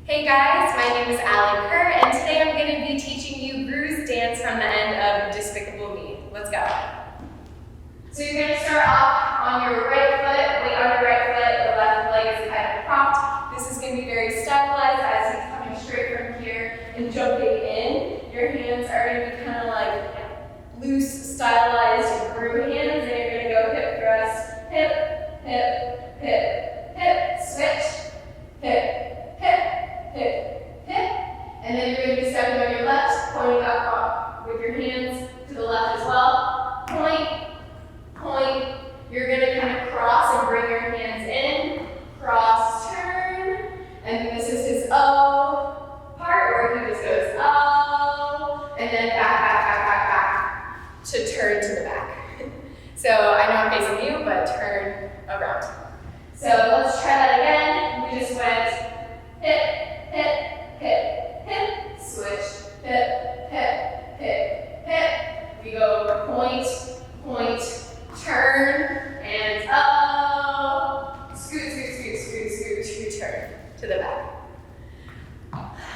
Hey guys, my name is Alley Kerr, and today I'm going to be teaching you Gru's dance from the end of Despicable Me. Let's go. So you're going to start off on your right foot, weight on your right foot, the left leg is kind of propped. This is going to be very stylized as he's coming straight from here and jumping in. Your hands are going to be kind of like loose, stylized Gru hands, and you're going to go hip thrust, hip, hip, hip, hip, switch, hip, hip, hip, hip, and then you're going to be stepping on your left, pointing up with your hands to the left as well. Point, point. You're going to kind of cross and bring your hands in. Cross, turn, and then this is his O part where he just goes O, and then back to turn to the back. So I know I'm facing you, but turn around. So let's try that again. We just went hip, hip, hip, hip, switch, hip, hip, hip, hip. We go point, point, turn, and oh, scoot, scoot, scoot, scoot, scoot, scoot, turn to the back.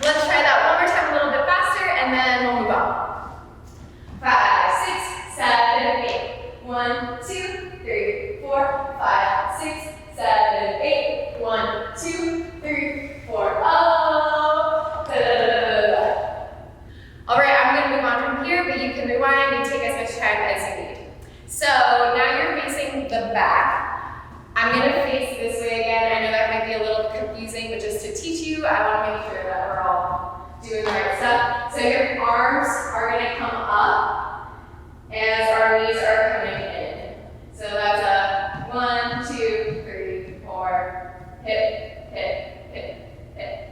Let's try that one more time a little bit faster, and then we'll move on. 5, 6, 7, 8. 1, 2, 3, 4, 5, 6, 7, 8. 1, 2, 3, 4. Oh. Da, da, da, da, da. All right, I'm going to move on from here, but you can rewind and take as much time as you need. So now you're facing the back. I'm going to face this way again. I know that might be a little confusing, but just to teach you, I want to make sure that we're all doing the right stuff. So your arms are going to come up as our knees are coming in. So that's a 1, 2, 3, 4, hip, hip, hip, hip.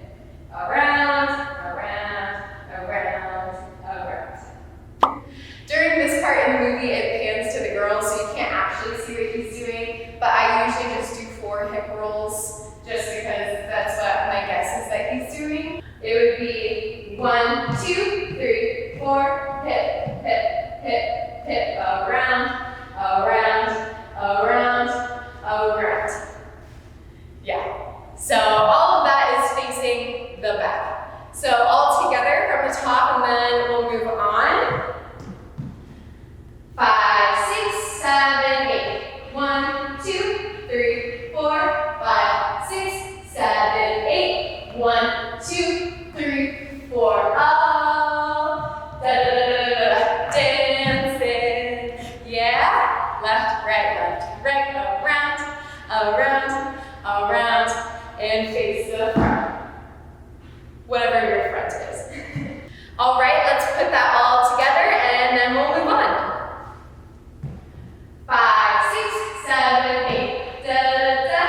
Around, around, around, around. During this part in the movie, it pans to the girls, so you can't actually see what he's doing, but I usually just do 4 hip rolls, just because that's what my guess is that he's doing. It would be 1, 2, 3, 4, hip, hip, hip, hip, around, around, around, around. Yeah. So all of that is facing the back. So all together from the top, and then we'll move on. 5, 6, 7, 8. 1, 2, 3, 4, 5, 6, 7, 8. 1, 2, 3, 4. Oh, da da da da da, dancing. Yeah. Left, right, around, around, around, and face the front. Whatever your front is. All right, let's put that all together, and then we'll move on. 5, 6, 7, 8, da da da,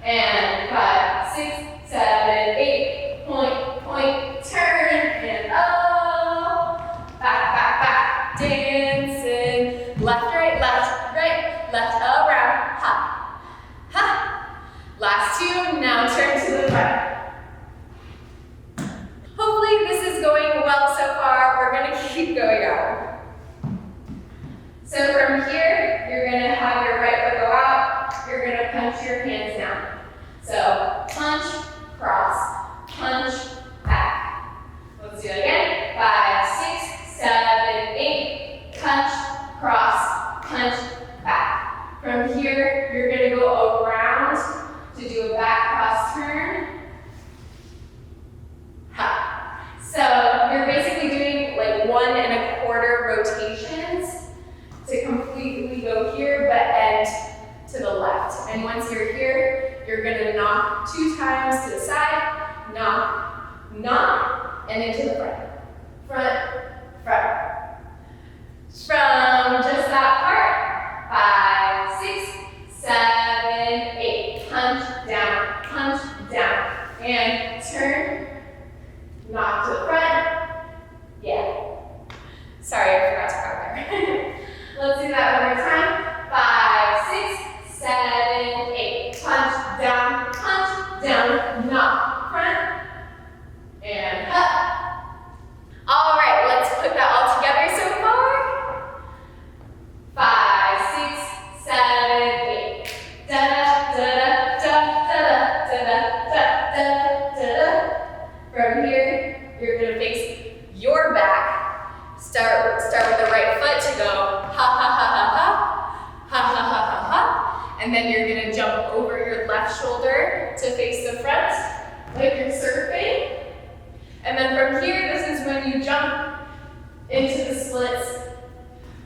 and 5, 6, 7, 8, point, point, turn, and oh, back, dancing, left, right, around, ha, ha. Last 2, now turn to the front. Hopefully this is going well so far. We're gonna keep going on. So from here, you're going to have your right foot go out. You're going to punch your hands down. So punch, cross, punch, back. Let's do it again. 5, 6, 7, 8. Punch, cross, punch, back. From here, you're going to go around to do a back cross turn. Ha. So you're basically doing like 1 1/4 rotations to completely go here, but end to the left. And once you're here, you're gonna knock 2 times to the side, knock, knock, and into the front. Front, front. From just that part, 5, 6, 7, 8. Punch down, and turn, knock to the front. Yeah. Sorry, I forgot to count there. Let's do that one more time. 5, 6, 7, 8. Punch down, knock, front, and up. All right, let's put that all together so far. 5, 6, 7, 8. Da da da da da da da da da da da da. From here, you're gonna face your back. Start with the right foot to go ha ha ha ha ha, ha ha ha ha ha. And then you're gonna jump over your left shoulder to face the front, like you're surfing. And then from here, this is when you jump into the splits.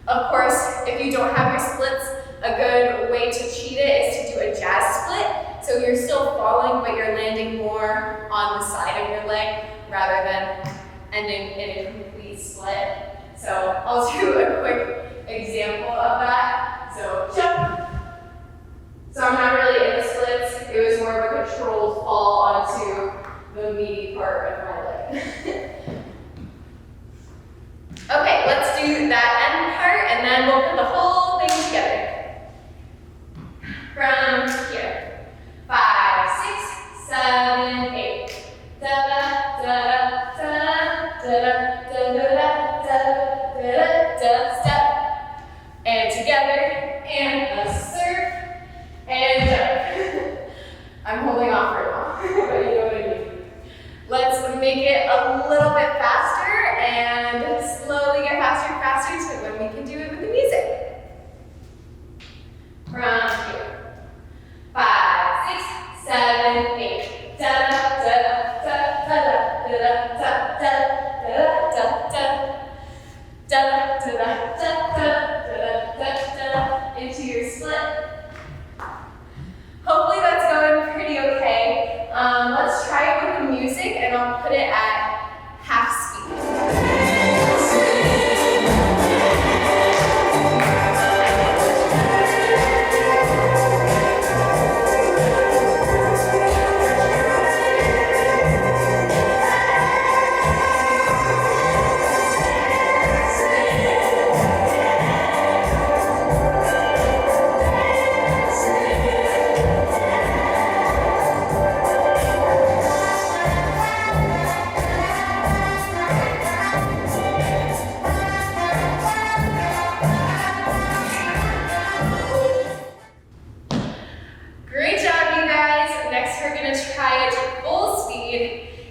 Of course, if you don't have your splits, a good way to cheat it is to do a jazz split. So you're still falling, but you're landing more on the side of your leg rather than ending in a complete split. So I'll do a quick example of that. So jump. So I'm not really in the splits. It was more of a controlled fall onto the meaty part of my leg. Okay, let's do that end part, and then we'll put the whole thing together. From here, 5, 6, 7, 8. Da da da da da da da da da da da step, and together, and a surf, and jump. I'm holding off for now, but you know what I mean. Let's make it a little bit faster and slowly get faster and faster so when we can do it with the music. From here. 5, 6, 7, 8. Da da da da da da da da da da da da da da da into your split. Hopefully that's going pretty okay. Let's try it with the music, and I'll put it at half speed.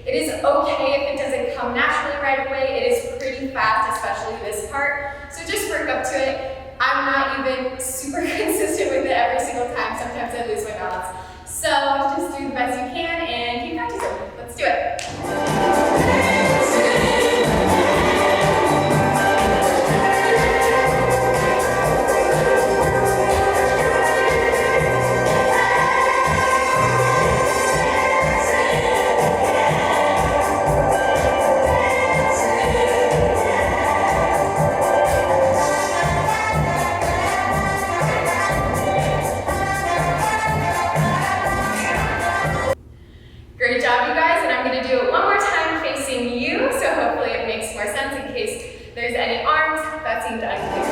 It is okay if it doesn't come naturally right away. It is pretty fast, especially this part. So just work up to it. I'm not even super consistent with it every single time. Sometimes I lose my balance. So just do the best you can and keep practicing. Let's do it. Great job, you guys, and I'm going to do it one more time facing you, so hopefully it makes more sense in case there's any arms that seem to unclear.